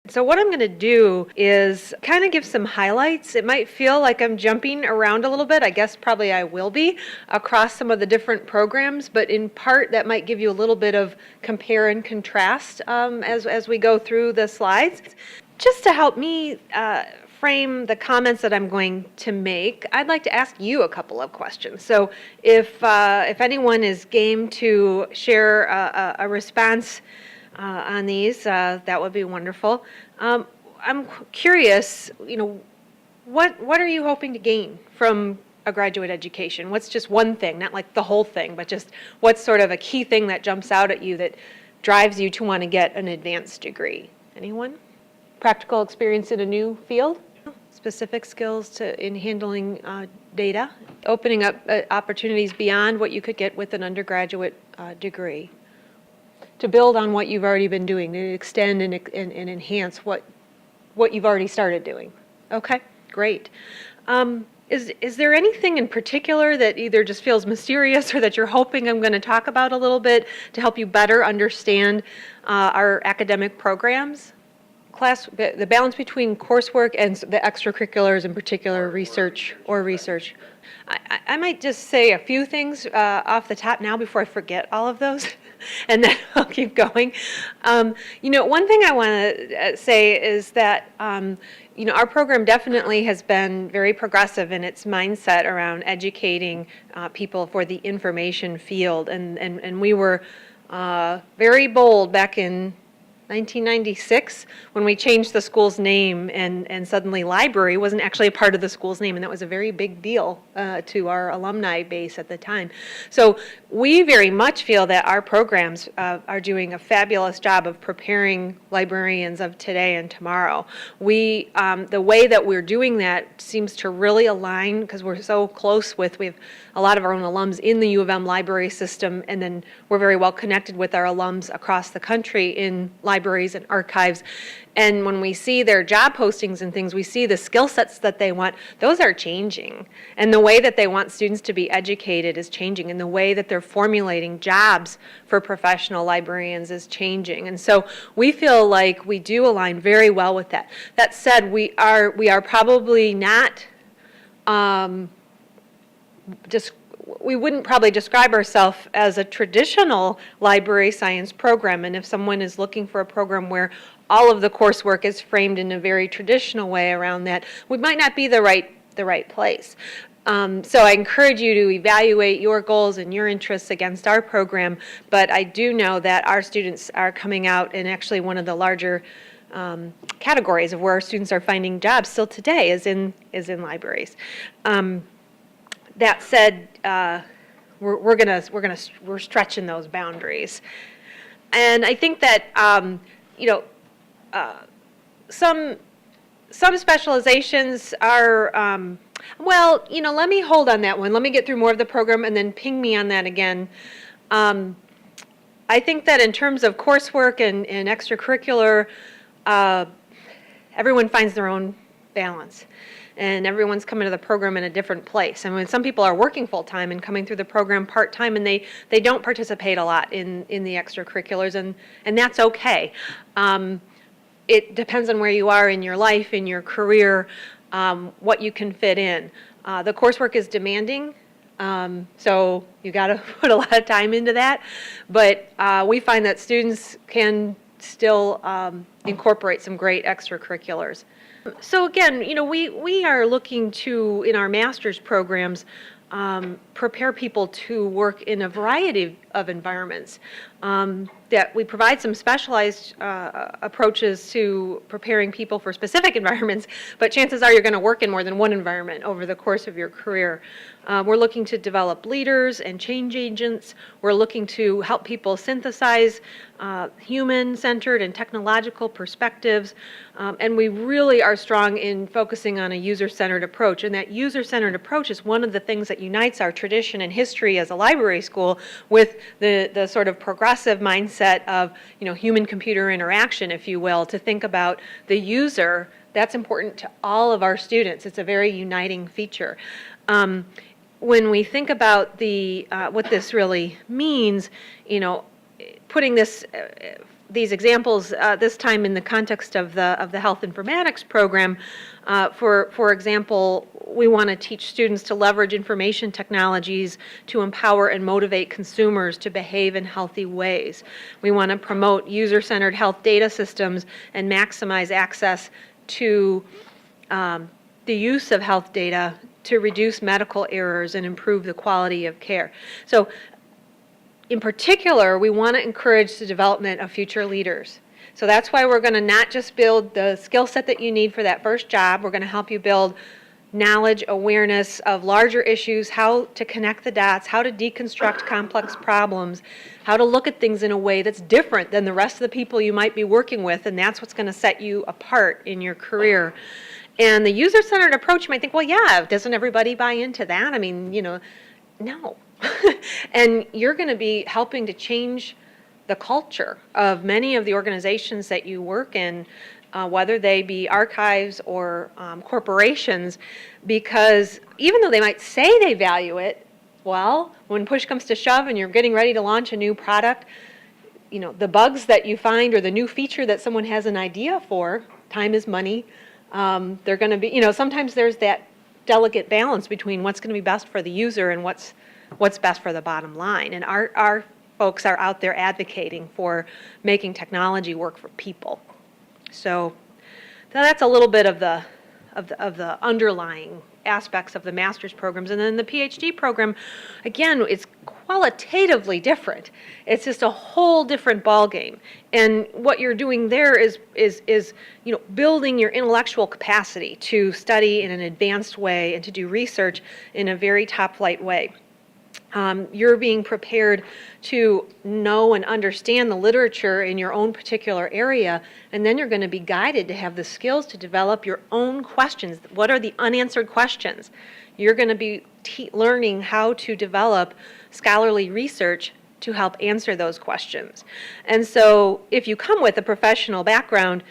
So what I'm going to do is kind of give some highlights. It might feel like I'm jumping around a little bit. I guess probably I will be across some of the different programs, but in part that might give you a little bit of compare and contrast as we go through the slides. Just to help me frame the comments that I'm going to make, I'd like to ask you a couple of questions. So if anyone is game to share a response on these, that would be wonderful. I'm curious, what are you hoping to gain from a graduate education? What's just one thing, not like the whole thing, but just what's sort of a key thing that jumps out at you that drives you to want to get an advanced degree? Anyone? Practical experience in a new field? Specific skills in handling data? Opening up opportunities beyond what you could get with an undergraduate degree? To build on what you've already been doing, to extend and enhance what you've already started doing. Okay, great. Is there anything in particular that either just feels mysterious or that you're hoping I'm going to talk about a little bit to help you better understand our academic programs? The balance between coursework and the extracurriculars, in particular research. I might just say a few things off the top now before I forget all of those, and then I'll keep going. One thing I want to say is that our program definitely has been very progressive in its mindset around educating people for the information field, and we were very bold back in 1996 when we changed the school's name, and suddenly library wasn't actually a part of the school's name, and that was a very big deal to our alumni base at the time. So we very much feel that our programs are doing a fabulous job of preparing librarians of today and tomorrow. The way that we're doing that seems to really align, because we're so close we have a lot of our own alums in the U of M library system, and then we're very well connected with our alums across the country in libraries and archives. And when we see their job postings and things, we see the skill sets that they want. Those are changing. And the way that they want students to be educated is changing. And the way that they're formulating jobs for professional librarians is changing. And so we feel like we do align very well with that. That said, we are probably not we wouldn't probably describe ourselves as a traditional library science program. And if someone is looking for a program where all of the coursework is framed in a very traditional way around that, we might not be the right place. So I encourage you to evaluate your goals and your interests against our program, but I do know that our students are coming out in actually one of the larger categories of where our students are finding jobs still today is in libraries. That said, we're stretching those boundaries, and I think that some specializations are let me hold on that one. Let me get through more of the program and then ping me on that again. I think that in terms of coursework and extracurricular, everyone finds their own balance. And everyone's coming to the program in a different place. I mean, some people are working full-time and coming through the program part-time, and they don't participate a lot in the extracurriculars, and that's okay. It depends on where you are in your life, in your career, what you can fit in. The coursework is demanding, so you got to put a lot of time into that, but we find that students can still incorporate some great extracurriculars. So again, we are looking to, in our master's programs, prepare people to work in a variety of environments. That we provide some specialized approaches to preparing people for specific environments, but chances are you're going to work in more than one environment over the course of your career. We're looking to develop leaders and change agents. We're looking to help people synthesize human-centered and technological perspectives, and we really are strong in focusing on a user-centered approach, and that user-centered approach is one of the things that unites our tradition and history as a library school with the sort of progressive mindset of human-computer interaction, if you will, to think about the user. That's important to all of our students. It's a very uniting feature. When we think about what this really means, putting this these examples this time in the context of the health informatics program. For example, we want to teach students to leverage information technologies to empower and motivate consumers to behave in healthy ways. We want to promote user-centered health data systems and maximize access to the use of health data to reduce medical errors and improve the quality of care. So in particular, we want to encourage the development of future leaders. So that's why we're going to not just build the skill set that you need for that first job. We're going to help you build knowledge, awareness of larger issues, how to connect the dots, how to deconstruct complex problems, how to look at things in a way that's different than the rest of the people you might be working with, and that's what's going to set you apart in your career. And the user-centered approach, you might think, well, yeah, doesn't everybody buy into that? I mean, no. And you're going to be helping to change the culture of many of the organizations that you work in, whether they be archives or corporations, because even though they might say they value it, well, when push comes to shove and you're getting ready to launch a new product, the bugs that you find or the new feature that someone has an idea for, time is money, they're going to be, sometimes there's that delicate balance between what's going to be best for the user and what's best for the bottom line. And our folks are out there advocating for making technology work for people. So that's a little bit of the underlying aspects of the master's programs. And then the PhD program, again, it's qualitatively different. It's just a whole different ballgame. And what you're doing there is building your intellectual capacity to study in an advanced way and to do research in a very top-flight way. You're being prepared to know and understand the literature in your own particular area, and then you're going to be guided to have the skills to develop your own questions. What are the unanswered questions? You're going to be learning how to develop scholarly research to help answer those questions. And so if you come with a professional background,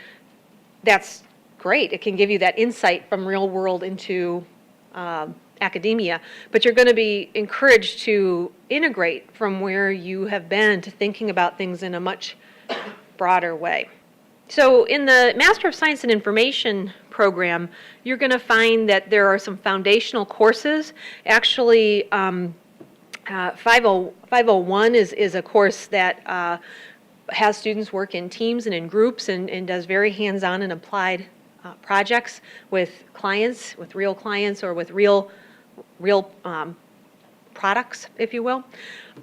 that's great. It can give you that insight from real world into academia, but you're going to be encouraged to integrate from where you have been to thinking about things in a much broader way. So in the Master of Science in Information program, you're going to find that there are some foundational courses. Actually, 501 is a course that has students work in teams and in groups and does very hands-on and applied projects with clients, with real clients or with real products, if you will.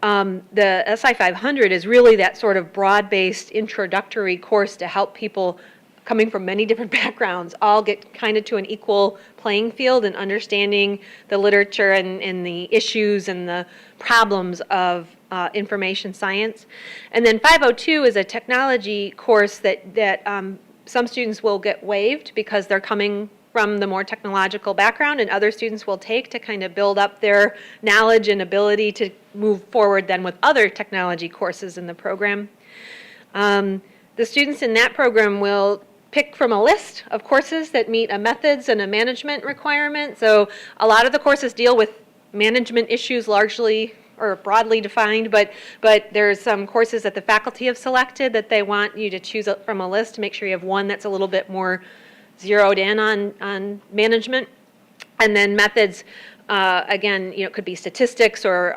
The SI 500 is really that sort of broad-based introductory course to help people coming from many different backgrounds all get kind of to an equal playing field in understanding the literature and the issues and the problems of information science. And then 502 is a technology course that some students will get waived because they're coming from the more technological background, and other students will take to kind of build up their knowledge and ability to move forward then with other technology courses in the program. The students in that program will pick from a list of courses that meet a methods and a management requirement. So a lot of the courses deal with management issues largely or broadly defined, but there's some courses that the faculty have selected that they want you to choose from a list to make sure you have one that's a little bit more zeroed in on management. And then methods, again, it could be statistics or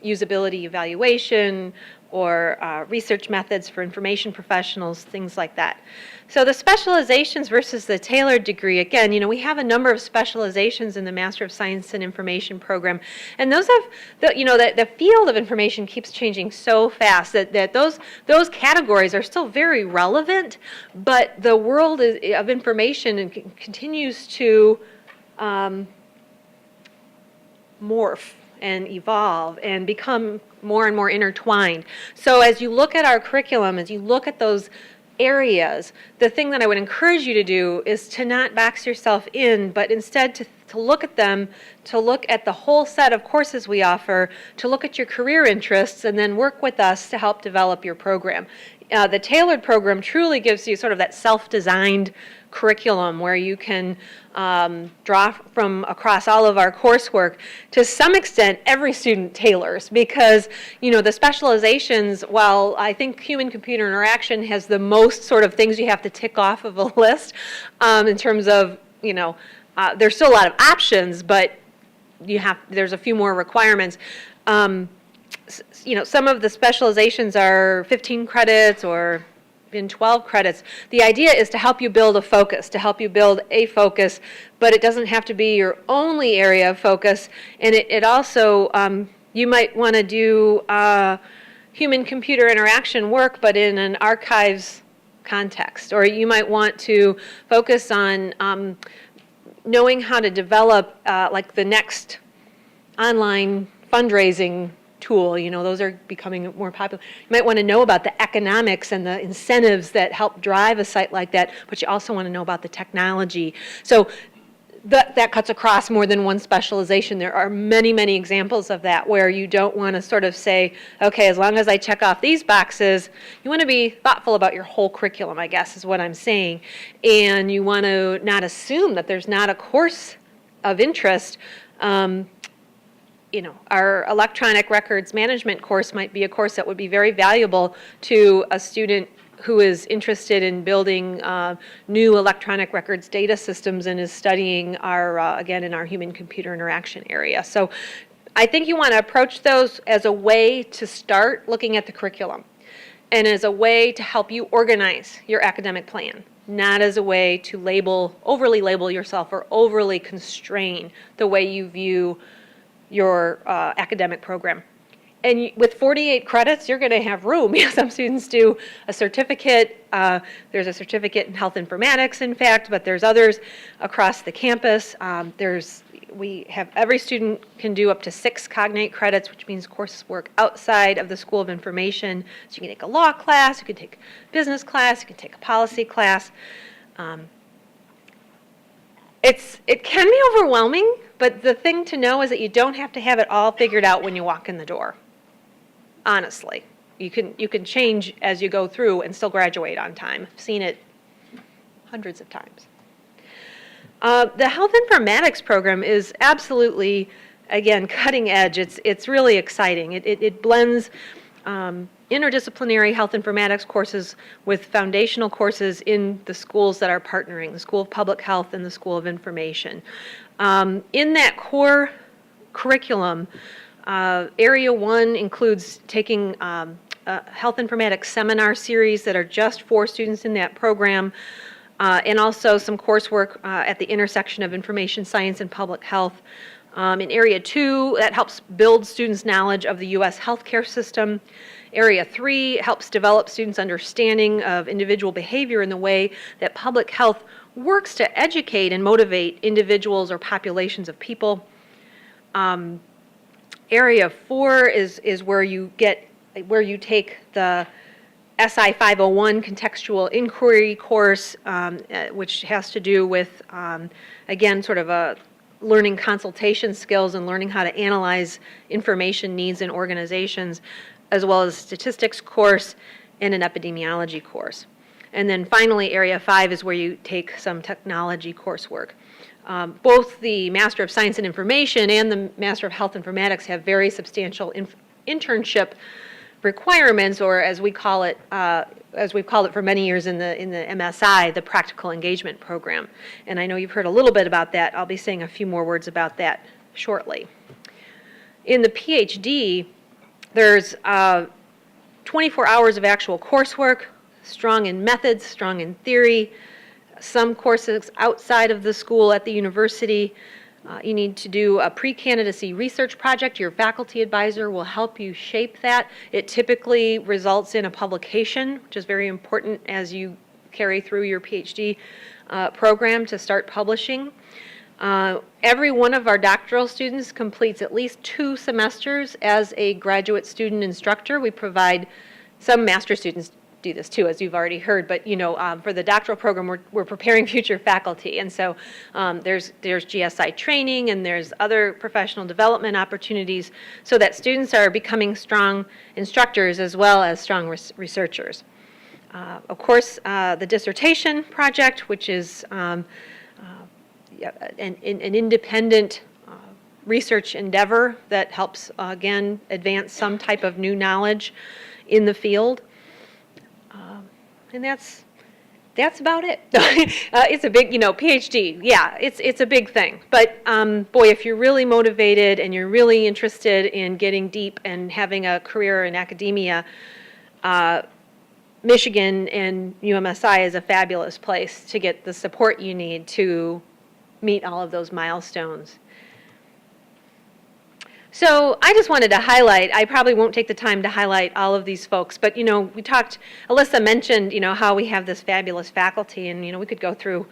usability evaluation or research methods for information professionals, things like that. So the specializations versus the tailored degree, again, we have a number of specializations in the Master of Science in Information program, and those have, the field of information keeps changing so fast that those categories are still very relevant, but the world of information continues to morph and evolve and become more and more intertwined. So as you look at our curriculum, as you look at those areas, the thing that I would encourage you to do is to not box yourself in, but instead to look at them, to look at the whole set of courses we offer, to look at your career interests, and then work with us to help develop your program. The tailored program truly gives you sort of that self-designed curriculum where you can draw from across all of our coursework. To some extent, every student tailors because, the specializations, while I think human-computer interaction has the most sort of things you have to tick off of a list in terms of, there's still a lot of options, but there's a few more requirements. Some of the specializations are 15 credits or in 12 credits. The idea is to help you build a focus, but it doesn't have to be your only area of focus. And it also, you might want to do human-computer interaction work, but in an archives context. Or you might want to focus on knowing how to develop like the next online fundraising tool. Those are becoming more popular. You might want to know about the economics and the incentives that help drive a site like that, but you also want to know about the technology. So that cuts across more than one specialization. There are many, many examples of that where you don't want to sort of say, okay, as long as I check off these boxes, you want to be thoughtful about your whole curriculum, I guess is what I'm saying. And you want to not assume that there's not a course of interest. Our electronic records management course might be a course that would be very valuable to a student who is interested in building new electronic records data systems and is studying again, in our human-computer interaction area. So I think you want to approach those as a way to start looking at the curriculum and as a way to help you organize your academic plan, not as a way to overly label yourself or overly constrain the way you view your academic program. And with 48 credits, you're going to have room. Some students do a certificate. There's a certificate in health informatics, in fact, but there's others across the campus. Every student can do up to 6 cognate credits, which means coursework outside of the School of Information. So you can take a law class, you can take a business class, you can take a policy class. It can be overwhelming, but the thing to know is that you don't have to have it all figured out when you walk in the door. Honestly, you can change as you go through and still graduate on time. I've seen it hundreds of times. The health informatics program is absolutely, again, cutting edge. It's really exciting. It blends interdisciplinary health informatics courses with foundational courses in the schools that are partnering, the School of Public Health and the School of Information. In that core curriculum, Area 1 includes taking a health informatics seminar series that are just for students in that program, and also some coursework at the intersection of information science and public health. In Area 2, that helps build students' knowledge of the U.S. healthcare system. Area 3 helps develop students' understanding of individual behavior in the way that public health works to educate and motivate individuals or populations of people. Area 4 is where you take the SI 501 contextual inquiry course, which has to do with, again, sort of learning consultation skills and learning how to analyze information needs in organizations, as well as a statistics course and an epidemiology course. And then finally, Area 5 is where you take some technology coursework. Both the Master of Science and Information and the Master of Health Informatics have very substantial internship requirements, or as we call it, as we've called it for many years in the MSI, the Practical Engagement Program. And I know you've heard a little bit about that. I'll be saying a few more words about that shortly. In the PhD, there's 24 hours of actual coursework, strong in methods, strong in theory, some courses outside of the school at the university. You need to do a pre-candidacy research project. Your faculty advisor will help you shape that. It typically results in a publication, which is very important as you carry through your PhD program to start publishing. Every one of our doctoral students completes at least 2 semesters as a graduate student instructor. We provide, some master students do this too, as you've already heard, but for the doctoral program, we're preparing future faculty, and so there's GSI training and there's other professional development opportunities so that students are becoming strong instructors as well as strong researchers. Of course, the dissertation project, which is an independent research endeavor that helps, again, advance some type of new knowledge in the field. And that's about it. It's a big, PhD, yeah, it's a big thing. But boy, if you're really motivated and you're really interested in getting deep and having a career in academia, Michigan and UMSI is a fabulous place to get the support you need to meet all of those milestones. So I just wanted to highlight, I probably won't take the time to highlight all of these folks, but we talked, Alyssa mentioned, how we have this fabulous faculty, and we could go through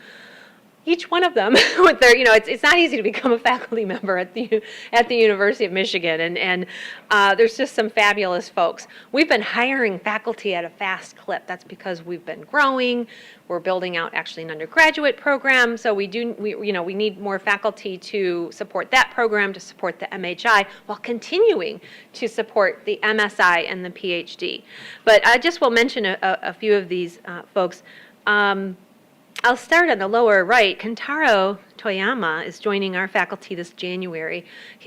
each one of them with their, it's not easy to become a faculty member at the University of Michigan, and there's just some fabulous folks. We've been hiring faculty at a fast clip. That's because we've been growing. We're building out actually an undergraduate program, so we need more faculty to support that program, to support the MHI, while continuing to support the MSI and the PhD. But I just will mention a few of these folks. I'll start on the lower right. Kentaro Toyama is joining our faculty this January.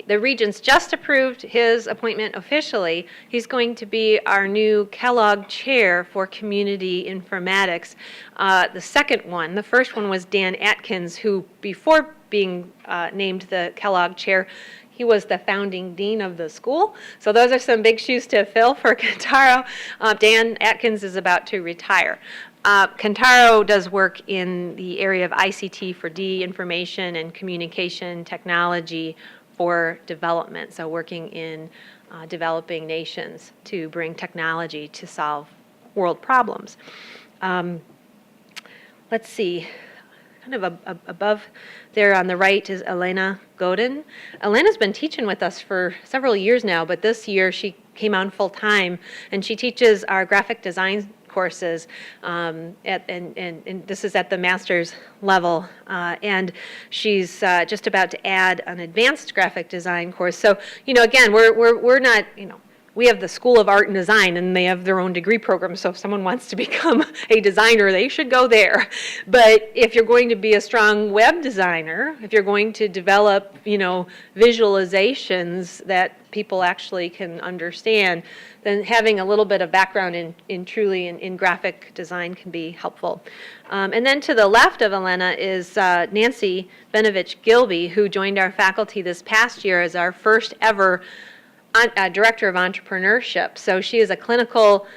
The Regents just approved his appointment officially. He's going to be our new Kellogg Chair for Community Informatics. The second one, the first one was Dan Atkins, who before being named the Kellogg Chair, he was the founding dean of the school. So those are some big shoes to fill for Kentaro. Dan Atkins is about to retire. Kentaro does work in the area of ICT for D, information and communication technology for development, so working in developing nations to bring technology to solve world problems. Let's see, kind of above there on the right is Elena Godin. Elena's been teaching with us for several years now, but this year she came on full time, and she teaches our graphic design courses, and this is at the master's level, and she's just about to add an advanced graphic design course. So, again, we're not, we have the School of Art and Design, and they have their own degree program, so if someone wants to become a designer, they should go there. But if you're going to be a strong web designer, if you're going to develop, visualizations that people actually can understand, then having a little bit of background in graphic design can be helpful. And then to the left of Elena is Nancy Benovich-Gilby, who joined our faculty this past year as our first ever Director of Entrepreneurship. So she is a clinical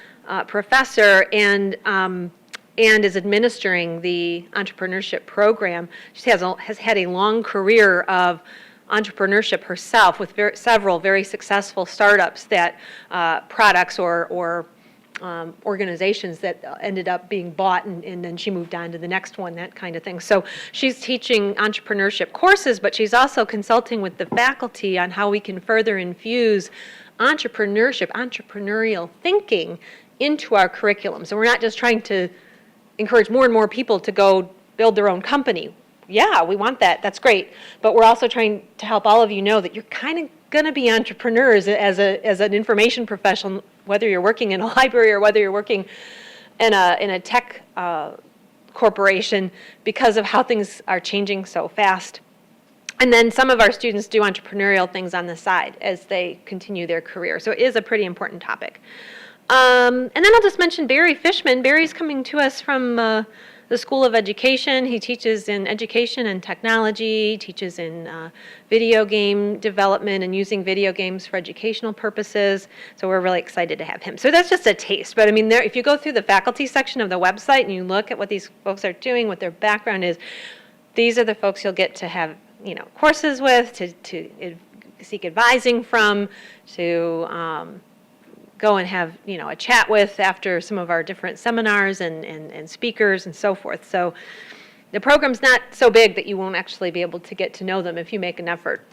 professor and is administering the entrepreneurship program. She has had a long career of entrepreneurship herself with several very successful startups that products or organizations that ended up being bought, and then she moved on to the next one, that kind of thing. So she's teaching entrepreneurship courses, but she's also consulting with the faculty on how we can further infuse entrepreneurial thinking into our curriculum. So we're not just trying to encourage more and more people to go build their own company. Yeah, we want that. That's great. But we're also trying to help all of you know that you're kind of going to be entrepreneurs as an information professional, whether you're working in a library or whether you're working in a tech corporation, because of how things are changing so fast. And then some of our students do entrepreneurial things on the side as they continue their career. So it is a pretty important topic. And then I'll just mention Barry Fishman. Barry's coming to us from the School of Education. He teaches in education and technology, teaches in video game development and using video games for educational purposes. So we're really excited to have him. So that's just a taste. But I mean, if you go through the faculty section of the website and you look at what these folks are doing, what their background is, these are the folks you'll get to have, courses with, to seek advising from, to go and have a chat with after some of our different seminars and speakers and so forth. So the program's not so big that you won't actually be able to get to know them if you make an effort.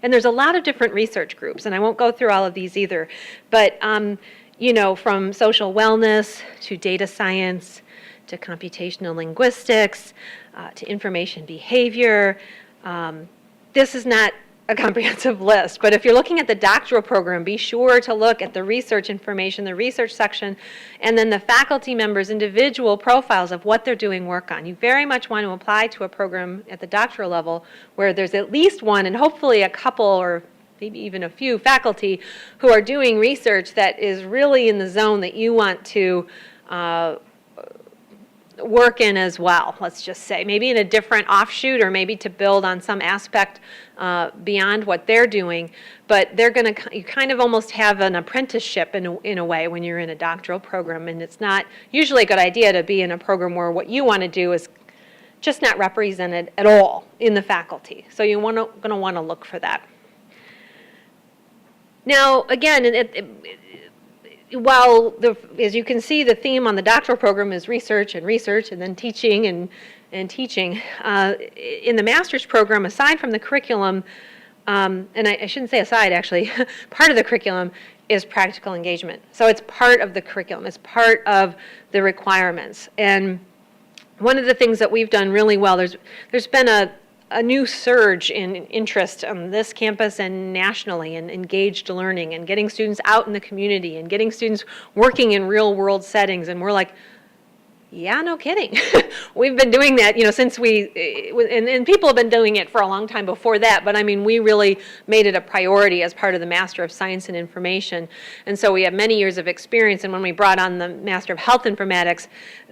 And there's a lot of different research groups, and I won't go through all of these either, but from social wellness to data science to computational linguistics to information behavior. This is not a comprehensive list. But if you're looking at the doctoral program, be sure to look at the research information, the research section, and then the faculty members' individual profiles of what they're doing work on. You very much want to apply to a program at the doctoral level where there's at least one and hopefully a couple or maybe even a few faculty who are doing research that is really in the zone that you want to work in as well, let's just say. Maybe in a different offshoot or maybe to build on some aspect beyond what they're doing. But they're going to, you kind of almost have an apprenticeship in a way when you're in a doctoral program. And it's not usually a good idea to be in a program where what you want to do is just not represented at all in the faculty. So you're going to want to look for that. Now, again, while, as you can see, the theme on the doctoral program is research and then teaching and teaching. In the master's program, aside from the curriculum, and I shouldn't say aside, actually, part of the curriculum is practical engagement. So it's part of the curriculum. It's part of the requirements. And one of the things that we've done really well, there's been a new surge in interest on this campus and nationally in engaged learning and getting students out in the community and getting students working in real world settings. And we're like, yeah, no kidding. We've been doing that, since and people have been doing it for a long time before that, but I mean, we really made it a priority as part of the Master of Science and Information. And so we have many years of experience, and when we brought on the Master of Health Informatics,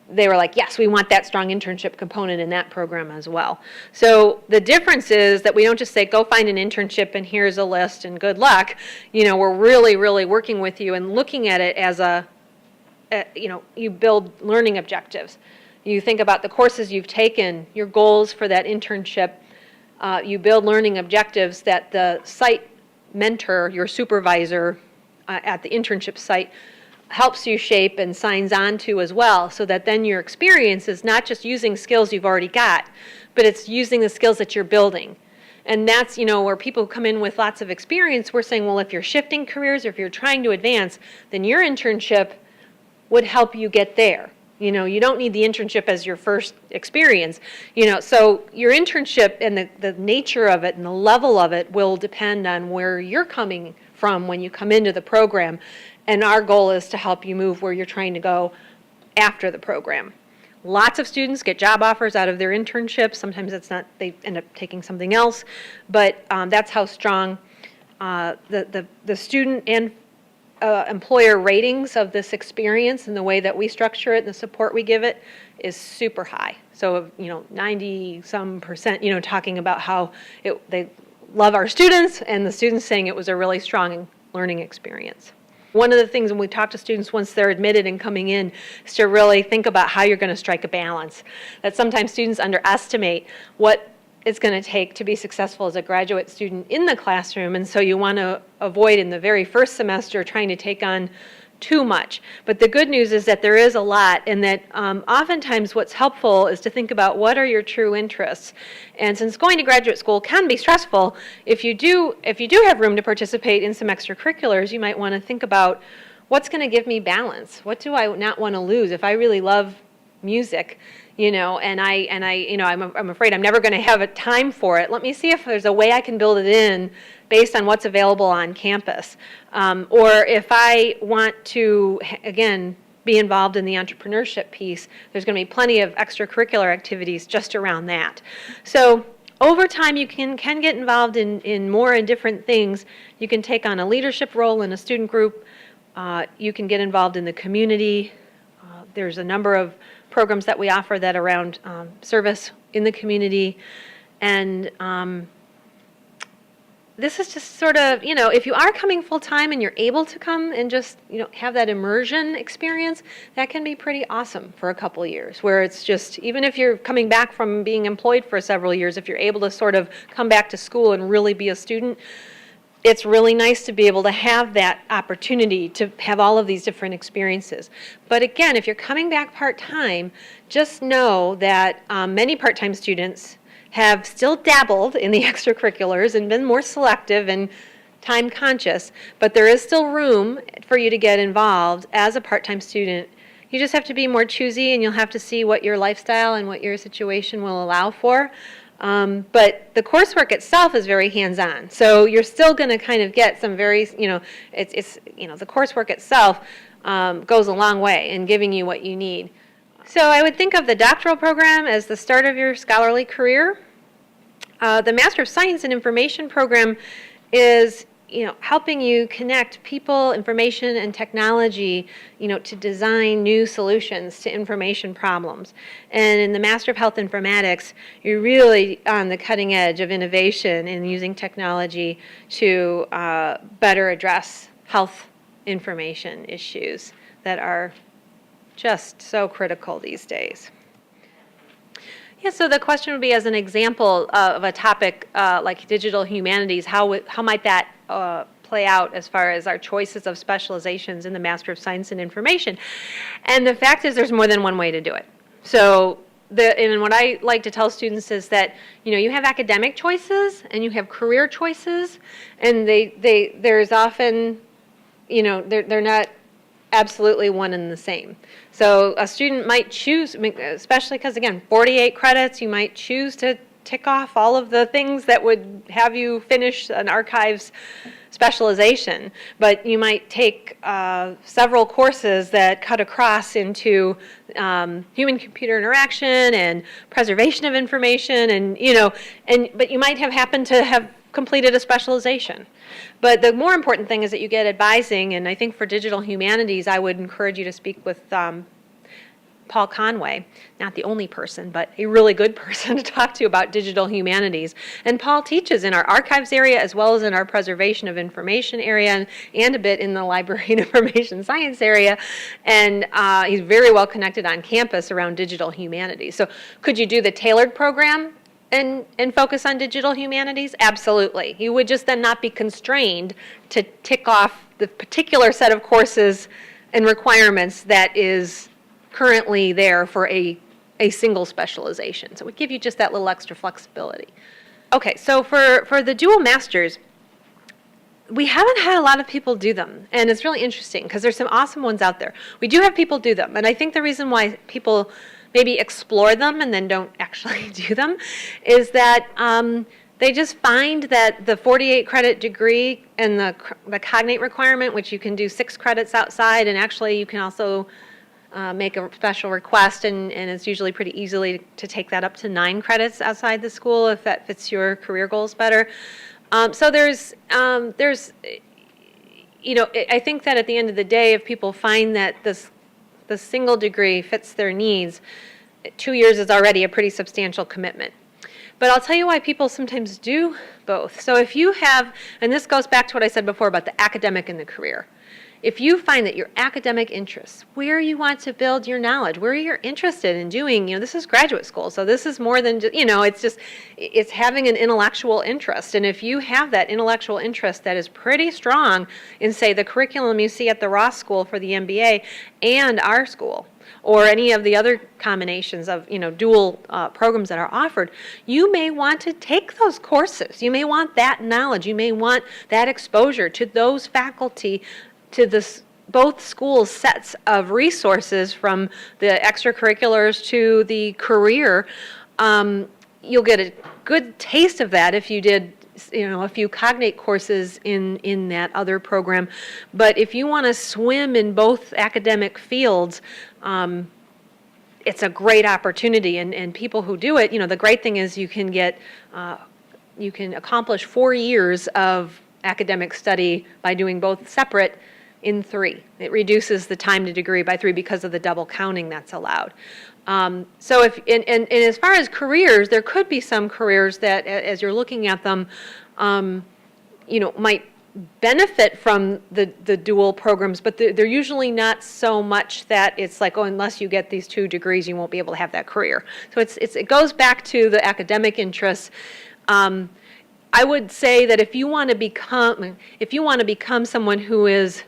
they were like, yes, we want that strong internship component in that program as well. So the difference is that we don't just say, go find an internship and here's a list and good luck. We're really, really working with you and looking at it as you build learning objectives. You think about the courses you've taken, your goals for that internship. You build learning objectives that the site mentor, your supervisor at the internship site, helps you shape and signs on to as well, so that then your experience is not just using skills you've already got, but it's using the skills that you're building. And that's, where people come in with lots of experience, we're saying, well, if you're shifting careers or if you're trying to advance, then your internship would help you get there. You don't need the internship as your first experience. So your internship and the nature of it and the level of it will depend on where you're coming from when you come into the program. And our goal is to help you move where you're trying to go after the program. Lots of students get job offers out of their internships. Sometimes it's not, they end up taking something else. But that's how strong the student and employer ratings of this experience and the way that we structure it and the support we give it is super high. So, 90-some%, talking about how they love our students and the students saying it was a really strong learning experience. One of the things when we talk to students once they're admitted and coming in is to really think about how you're going to strike a balance. That sometimes students underestimate what it's going to take to be successful as a graduate student in the classroom, and so you want to avoid in the very first semester trying to take on too much. But the good news is that there is a lot, and that oftentimes what's helpful is to think about what are your true interests. And since going to graduate school can be stressful, if you do have room to participate in some extracurriculars, you might want to think about what's going to give me balance. What do I not want to lose? If I really love music, and I'm afraid I'm never going to have a time for it. Let me see if there's a way I can build it in based on what's available on campus. Or if I want to, again, be involved in the entrepreneurship piece, there's going to be plenty of extracurricular activities just around that. So over time, you can get involved in more and different things. You can take on a leadership role in a student group. You can get involved in the community. There's a number of programs that we offer that around service in the community. And this is just sort of, if you are coming full-time and you're able to come and just, have that immersion experience, that can be pretty awesome for a couple of years, where it's just, even if you're coming back from being employed for several years, if you're able to sort of come back to school and really be a student, it's really nice to be able to have that opportunity to have all of these different experiences. But again, if you're coming back part-time, just know that many part-time students have still dabbled in the extracurriculars and been more selective and time conscious, but there is still room for you to get involved as a part-time student. You just have to be more choosy, and you'll have to see what your lifestyle and what your situation will allow for. But the coursework itself is very hands-on. So you're still going to kind of get some very, the coursework itself goes a long way in giving you what you need. So I would think of the doctoral program as the start of your scholarly career. The Master of Science in Information program is, helping you connect people, information, and technology, to design new solutions to information problems. And in the Master of Health Informatics, you're really on the cutting edge of innovation and using technology to better address health information issues that are just so critical these days. Yeah, so the question would be, as an example of a topic like digital humanities, how might that play out as far as our choices of specializations in the Master of Science in Information? And the fact is there's more than one way to do it. So and what I like to tell students is that, you have academic choices and you have career choices, and there's often, they're not absolutely one and the same. So a student might choose, especially because, again, 48 credits, you might choose to tick off all of the things that would have you finish an archives specialization, but you might take several courses that cut across into human-computer interaction and preservation of information, and but you might have happened to have completed a specialization. But the more important thing is that you get advising, and I think for digital humanities, I would encourage you to speak with Paul Conway, not the only person, but a really good person to talk to about digital humanities. And Paul teaches in our archives area as well as in our preservation of information area, and a bit in the library and information science area. And he's very well connected on campus around digital humanities. So could you do the tailored program and focus on digital humanities? Absolutely. You would just then not be constrained to tick off the particular set of courses and requirements that is currently there for a single specialization. So it would give you just that little extra flexibility. Okay, so for the dual masters, we haven't had a lot of people do them, and it's really interesting because there's some awesome ones out there. We do have people do them, and I think the reason why people maybe explore them and then don't actually do them is that they just find that the 48 credit degree and the cognate requirement, which you can do 6 credits outside, and actually you can also make a special request, and it's usually pretty easily to take that up to 9 credits outside the school if that fits your career goals better. So there's I think that at the end of the day, if people find that the single degree fits their needs, 2 years is already a pretty substantial commitment. But I'll tell you why people sometimes do both. So if you have, and this goes back to what I said before about the academic and the career. If you find that your academic interests, where you want to build your knowledge, where you're interested in doing, this is graduate school, so this is more than, it's having an intellectual interest. And if you have that intellectual interest that is pretty strong in, say, the curriculum you see at the Ross School for the MBA and our school, or any of the other combinations of, dual programs that are offered, you may want to take those courses. You may want that knowledge. You may want that exposure to those faculty, to both schools' sets of resources, from the extracurriculars to the career. You'll get a good taste of that if you did a few cognate courses in that other program. But if you want to swim in both academic fields, it's a great opportunity. And people who do it, the great thing is you can accomplish 4 years of academic study by doing both separate in 3. It reduces the time to degree by 3 because of the double counting that's allowed. So if and as far as careers, there could be some careers that, as you're looking at them, might benefit from the dual programs, but they're usually not so much that it's like, unless you get these 2 degrees, you won't be able to have that career. So it goes back to the academic interests. I would say that if you want to become someone who is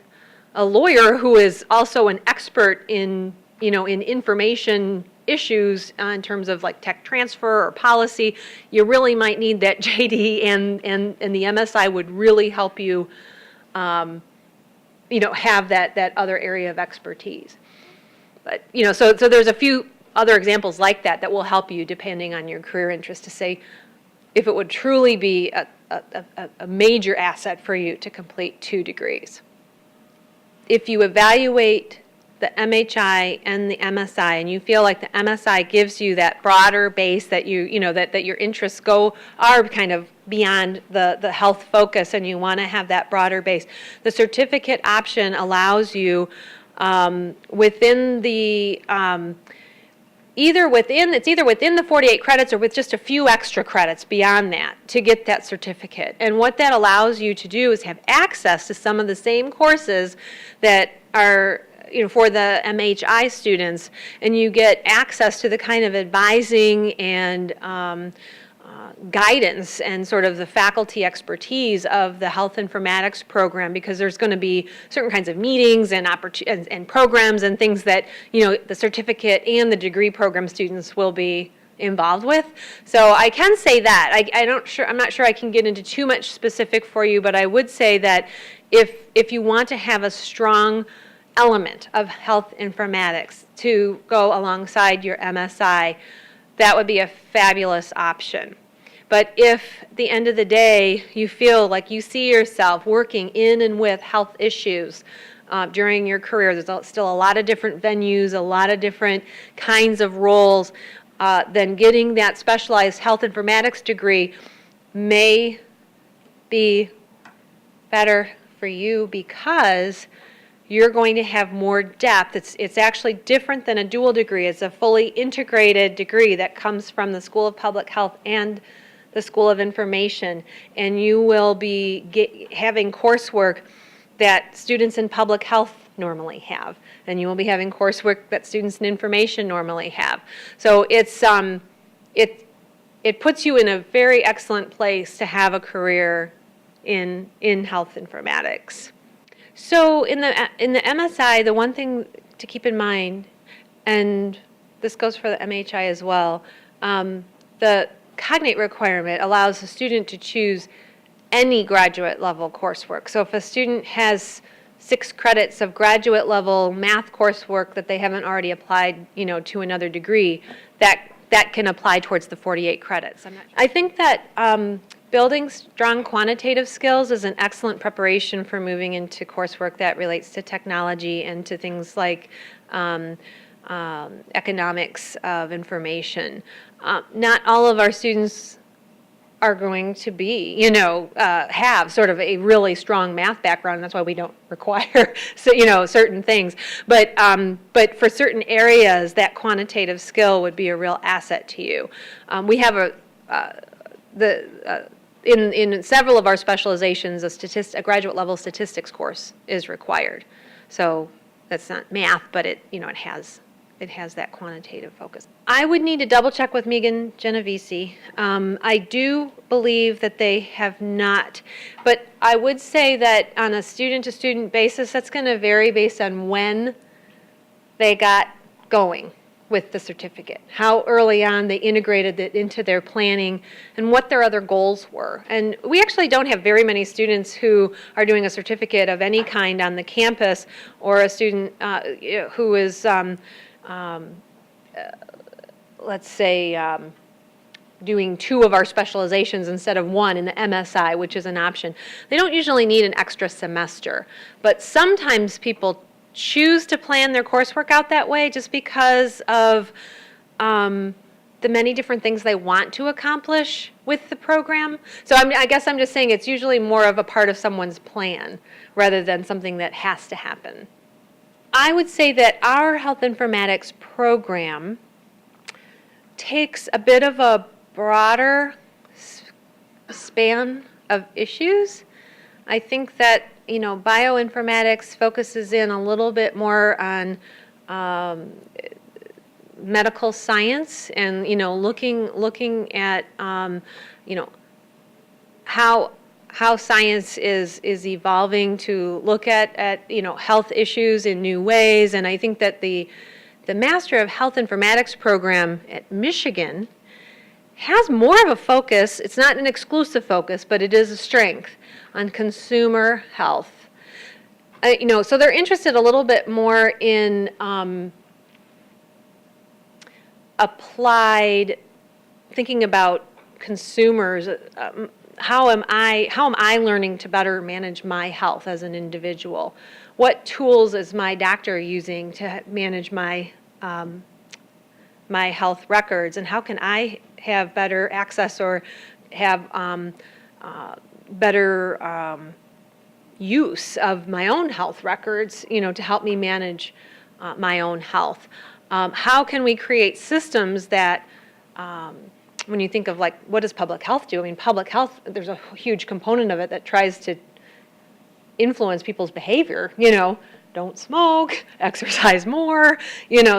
a lawyer who is also an expert in information issues in terms of like tech transfer or policy, you really might need that JD, and the MSI would really help you, have that other area of expertise. But so there's a few other examples like that will help you depending on your career interest to say if it would truly be a major asset for you to complete 2 degrees. If you evaluate the MHI and the MSI, and you feel like the MSI gives you that broader base that that your interests are kind of beyond the health focus, and you want to have that broader base, the certificate option allows you within the either within the 48 credits or with just a few extra credits beyond that to get that certificate. And what that allows you to do is have access to some of the same courses that are for the MHI students, and you get access to the kind of advising and guidance and sort of the faculty expertise of the health informatics program, because there's going to be certain kinds of meetings and programs and things that the certificate and the degree program students will be involved with. So I can say that. I'm not sure I can get into too much specific for you, but I would say that if you want to have a strong element of health informatics to go alongside your MSI, that would be a fabulous option. But if at the end of the day you feel like you see yourself working in and with health issues during your career, there's still a lot of different venues, a lot of different kinds of roles, then getting that specialized health informatics degree may be better for you because you're going to have more depth. It's actually different than a dual degree. It's a fully integrated degree that comes from the School of Public Health and the School of Information, and you will be having coursework that students in public health normally have, and you will be having coursework that students in information normally have. So it puts you in a very excellent place to have a career in health informatics. So in the MSI, the one thing to keep in mind, and this goes for the MHI as well, the cognate requirement allows a student to choose any graduate level coursework. So if a student has 6 credits of graduate level math coursework that they haven't already applied, to another degree, that can apply towards the 48 credits. I think that building strong quantitative skills is an excellent preparation for moving into coursework that relates to technology and to things like economics of information. Not all of our students are going to be, have sort of a really strong math background. That's why we don't require, certain things. But for certain areas, that quantitative skill would be a real asset to you. We have in several of our specializations, a graduate level statistics course is required. So that's not math, but it has that quantitative focus. I would need to double check with Megan Genovese. I do believe that they have not, but I would say that on a student-to-student basis, that's going to vary based on when they got going with the certificate, how early on they integrated it into their planning, and what their other goals were. And we actually don't have very many students who are doing a certificate of any kind on the campus, or a student who is let's say, doing 2 of our specializations instead of 1 in the MSI, which is an option. They don't usually need an extra semester, but sometimes people choose to plan their coursework out that way just because of the many different things they want to accomplish with the program. So I guess I'm just saying it's usually more of a part of someone's plan rather than something that has to happen. I would say that our health informatics program takes a bit of a broader span of issues. I think that bioinformatics focuses in a little bit more on medical science and looking at how science is evolving to look at health issues in new ways. And I think that the Master of Health Informatics program at Michigan has more of a focus. It's not an exclusive focus, but it is a strength on consumer health. So they're interested a little bit more in applied thinking about consumers. How am I learning to better manage my health as an individual? What tools is my doctor using to manage my my health records, and how can I have better access or have better use of my own health records, to help me manage my own health? How can we create systems that, when you think of like, what does public health do? I mean, public health, there's a huge component of it that tries to influence people's behavior, don't smoke, exercise more,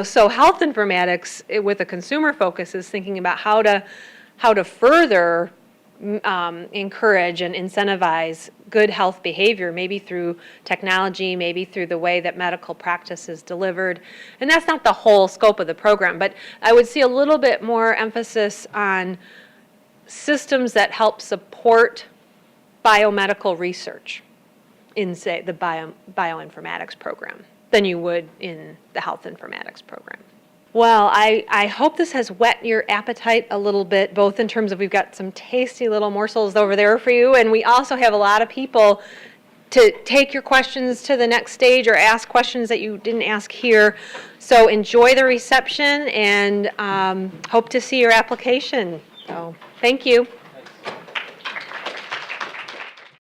so health informatics with a consumer focus is thinking about how to further encourage and incentivize good health behavior, maybe through technology, maybe through the way that medical practice is delivered. And that's not the whole scope of the program, but I would see a little bit more emphasis on systems that help support biomedical research in, say, the bioinformatics program than you would in the health informatics program. Well, I hope this has whet your appetite a little bit, both in terms of we've got some tasty little morsels over there for you, and we also have a lot of people to take your questions to the next stage or ask questions that you didn't ask here. So enjoy the reception and hope to see your application. So thank you.